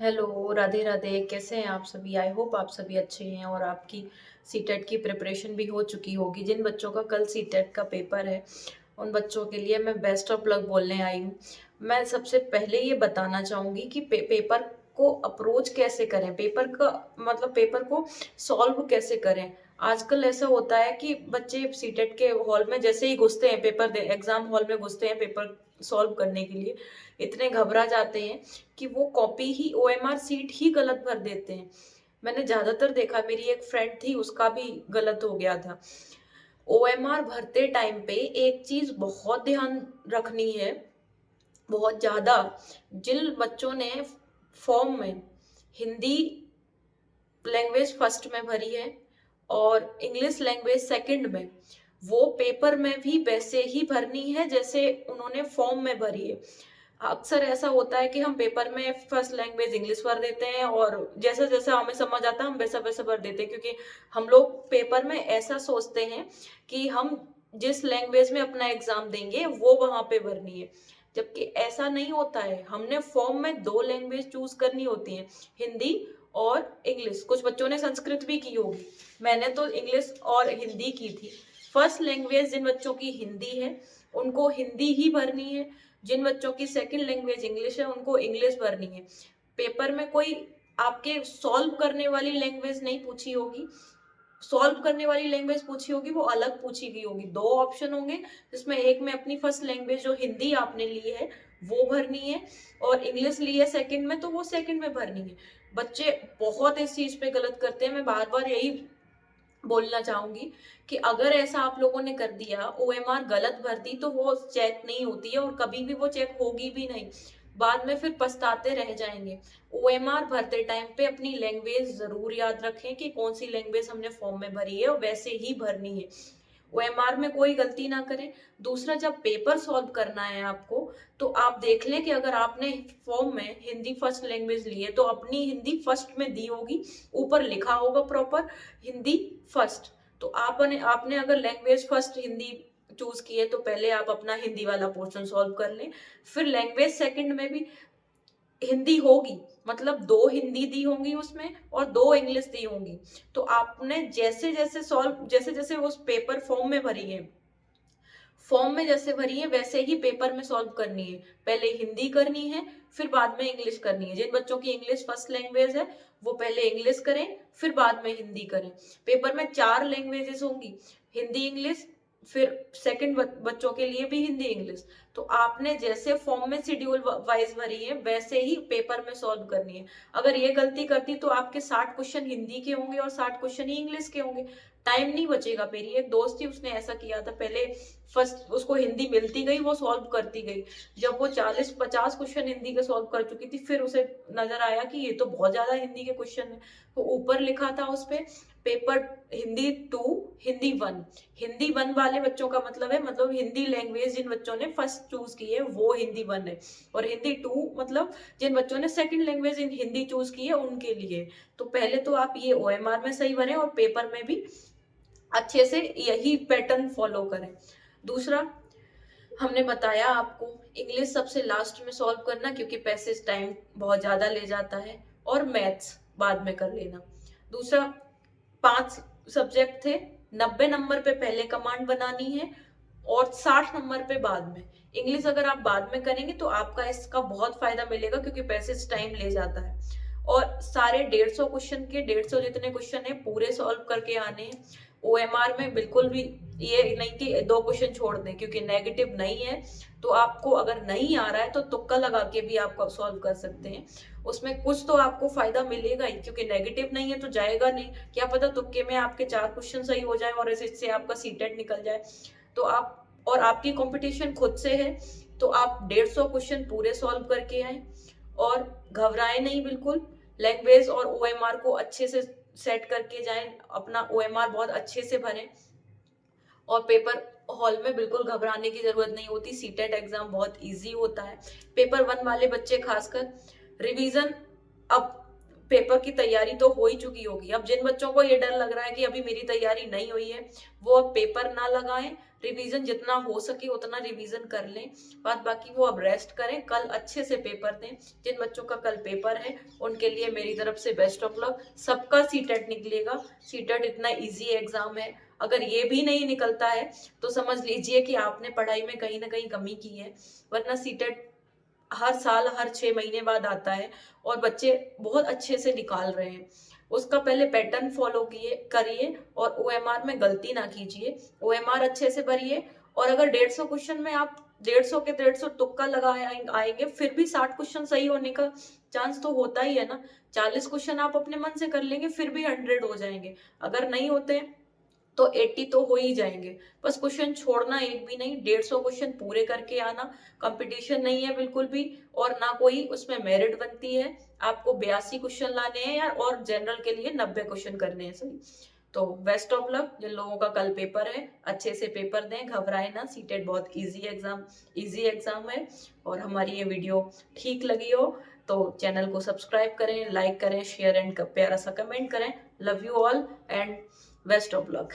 Hello, Radhe Radhe. कैसे हैं आप सभी? आई होप आप सभी अच्छे हैं और आपकी सीटेट की प्रिपरेशन भी हो चुकी होगी। जिन बच्चों का कल सीटेट का पेपर है उन बच्चों के लिए मैं बेस्ट ऑफ लक बोलने आई हूँ। मैं सबसे पहले ये बताना चाहूँगी कि पेपर को अप्रोच कैसे करें, पेपर का मतलब पेपर को सॉल्व कैसे करें। आजकल ऐसा होता है कि बच्चे सीटेट के हॉल में जैसे ही घुसते हैं, पेपर दे एग्जाम हॉल में घुसते हैं पेपर सॉल्व करने के लिए, इतने घबरा जाते हैं कि वो कॉपी ही ओएमआर सीट ही गलत भर देते हैं। मैंने ज्यादातर देखा, मेरी एक फ्रेंड थी उसका भी गलत हो गया था। ओएमआर भरते टाइम पे एक चीज बहुत ध्यान रखनी है, बहुत ज्यादा। जिन बच्चों ने फॉर्म में हिंदी लैंग्वेज फर्स्ट में भरी है और इंग्लिश लैंग्वेज सेकंड में, वो पेपर में भी वैसे ही भरनी है जैसे उन्होंने फॉर्म में भरी है। अक्सर ऐसा होता है कि हम पेपर में फर्स्ट लैंग्वेज इंग्लिश भर देते हैं और जैसा जैसा हमें समझ आता है हम वैसा वैसा भर देते हैं, क्योंकि हम लोग पेपर में ऐसा सोचते हैं कि हम जिस लैंग्वेज में अपना एग्जाम देंगे वो वहां पे भरनी है, जबकि ऐसा नहीं होता है। हमने फॉर्म में दो लैंग्वेज चूज करनी होती है, हिंदी और इंग्लिश। कुछ बच्चों ने संस्कृत भी की होगी, मैंने तो इंग्लिश और हिंदी की थी। फर्स्ट लैंग्वेज जिन बच्चों की हिंदी है उनको हिंदी ही भरनी है, जिन बच्चों की सेकंड लैंग्वेज इंग्लिश है उनको इंग्लिश भरनी है। पेपर में कोई आपके सॉल्व करने वाली लैंग्वेज नहीं पूछी होगी, सॉल्व करने वाली लैंग्वेज पूछी होगी वो अलग पूछी गई होगी। दो ऑप्शन होंगे जिसमें एक में अपनी फर्स्ट लैंग्वेज जो हिंदी आपने ली है वो भरनी है और इंग्लिश ली है सेकंड में तो वो सेकंड में भरनी है। बच्चे बहुत इस चीज पे गलत करते हैं। मैं बार बार यही बोलना चाहूंगी कि अगर ऐसा आप लोगों ने कर दिया, ओएमआर गलत भर दी, तो वो चेक नहीं होती है और कभी भी वो चेक होगी भी नहीं। बाद में फिर पछताते रह जाएंगे। ओएमआर भरते टाइम पे अपनी लैंग्वेज जरूर याद रखें कि कौन सी लैंग्वेज हमने फॉर्म में भरी है और वैसे ही भरनी है। ओएमआर में कोई गलती ना करें। दूसरा, जब पेपर सॉल्व करना है आपको, तो आप देख लें कि अगर आपने फॉर्म में हिंदी फर्स्ट लैंग्वेज ली है तो अपनी हिंदी फर्स्ट में दी होगी, ऊपर लिखा होगा प्रॉपर हिंदी फर्स्ट। तो आपने आपने अगर लैंग्वेज फर्स्ट हिंदी चूज की है तो पहले आप अपना हिंदी वाला पोर्शन सॉल्व कर लें। फिर लैंग्वेज सेकंड में भी हिंदी होगी, मतलब दो हिंदी दी होंगी उसमें और दो इंग्लिश दी होंगी। तो आपने जैसे जैसे सॉल्व जैसे जैसे उस पेपर फॉर्म में भरी है, फॉर्म में जैसे भरी है वैसे ही पेपर में सॉल्व करनी है। पहले हिंदी करनी है फिर बाद में इंग्लिश करनी है। जिन बच्चों की इंग्लिश फर्स्ट लैंग्वेज है वो पहले इंग्लिश करें फिर बाद में हिंदी करें। पेपर में चार लैंग्वेजेस होंगी, हिंदी इंग्लिश, फिर सेकंड बच्चों के लिए भी हिंदी इंग्लिश। तो आपने जैसे फॉर्म में शेड्यूल वाइज भरी है वैसे ही पेपर में सॉल्व करनी है। अगर ये गलती करती तो आपके 60 क्वेश्चन हिंदी के होंगे और 60 क्वेश्चन ही इंग्लिश के होंगे, टाइम नहीं बचेगा। मेरी एक दोस्त थी, उसने ऐसा किया था, पहले फर्स्ट उसको हिंदी मिलती गई, वो सॉल्व करती गई। जब वो 40-50 क्वेश्चन हिंदी के सॉल्व कर चुकी थी फिर उसे नजर आया कि ये तो बहुत ज्यादा हिंदी के क्वेश्चन है। तो ऊपर लिखा था उस पे पेपर हिंदी 2 हिंदी 1। हिंदी 1 वाले बच्चों का मतलब है, मतलब हिंदी लैंग्वेज जिन बच्चों ने फर्स्ट चूज की है वो हिंदी 1 है, और हिंदी 2 मतलब जिन बच्चों ने second language in Hindi choose की है उनके लिए। तो पहले तो आप ये ओएमआर में सही भरें और पेपर में भी अच्छे से यही पैटर्न फॉलो करें। दूसरा, हमने बताया आपको इंग्लिश सबसे लास्ट में सॉल्व करना, क्योंकि पैसेज टाइम बहुत ज्यादा ले जाता है, और मैथ्स बाद में कर लेना। दूसरा, 5 सब्जेक्ट थे, 90 नंबर पे पहले कमांड बनानी है और 60 नंबर पे बाद में। इंग्लिश अगर आप बाद में करेंगे तो आपका इसका बहुत फायदा मिलेगा, क्योंकि पैसेज टाइम ले जाता है। और सारे 150 क्वेश्चन के 150 जितने क्वेश्चन है पूरे सॉल्व करके आने हैं। ओएमआर में बिल्कुल भी ये नहीं कि दो क्वेश्चन छोड़ दें, क्योंकि नेगेटिव नहीं है। तो आपको अगर नहीं आ रहा है तो तुक्का लगा के भी आप सॉल्व कर सकते हैं, उसमें कुछ तो आपको फायदा मिलेगा ही, क्योंकि नेगेटिव नहीं है तो जाएगा नहीं। क्या पता तुक्के में आपके 4 क्वेश्चन सही हो जाए और इससे आपका सीटेट निकल जाए। तो आप, और आपकी कंपटीशन खुद से है, तो आप 150 क्वेश्चन पूरे सॉल्व करके आए और घबराए नहीं बिल्कुल। लैंग्वेज और ओएमआर को अच्छे से सेट करके जाएं, अपना ओएमआर बहुत अच्छे से भरें और पेपर हॉल में बिल्कुल घबराने की जरूरत नहीं होती। सीटेट एग्जाम बहुत इजी होता है। पेपर 1 वाले बच्चे खासकर रिवीजन अब पेपर की तैयारी तो हो ही चुकी होगी। अब जिन बच्चों को ये डर लग रहा है कि अभी मेरी तैयारी नहीं हुई है, वो अब पेपर ना लगाएं, रिवीजन जितना हो सके उतना रिवीजन कर लें, बाद बाकी वो अब रेस्ट करें, कल अच्छे से पेपर दें। जिन बच्चों का कल पेपर है उनके लिए मेरी तरफ से बेस्ट ऑफ लक। सबका सीटेट निकलेगा, सीटेट इतना ईजी एग्जाम है, अगर ये भी नहीं निकलता है तो समझ लीजिए कि आपने पढ़ाई में कहीं ना कहीं कमी की है, वरना सीटेट हर साल हर 6 महीने बाद आता है और बच्चे बहुत अच्छे से निकाल रहे हैं। उसका पहले पैटर्न फॉलो करिए और ओएमआर में गलती ना कीजिए, ओएमआर अच्छे से भरिए। और अगर 150 क्वेश्चन में आप 150 के 150 तुक्का लगा आएंगे, फिर भी 60 क्वेश्चन सही होने का चांस तो होता ही है ना। 40 क्वेश्चन आप अपने मन से कर लेंगे, फिर भी 100 हो जाएंगे। अगर नहीं होते तो 80 तो हो ही जाएंगे। बस क्वेश्चन छोड़ना एक भी नहीं, 150 क्वेश्चन पूरे करके आना। कंपटीशन नहीं है बिल्कुल भी, और ना कोई उसमें मेरिट बनती है। आपको 82 क्वेश्चन लाने हैं यार, और जनरल के लिए 90 क्वेश्चन करने हैं सही। तो बेस्ट ऑफ लक जिन लोगों का कल पेपर है, अच्छे से पेपर दें, घबराए ना। सीटेट बहुत इजी एग्जाम है। और हमारी ये वीडियो ठीक लगी हो तो चैनल को सब्सक्राइब करें, लाइक करें, शेयर एंड प्यारा सा कमेंट करें। Love you all and best of luck.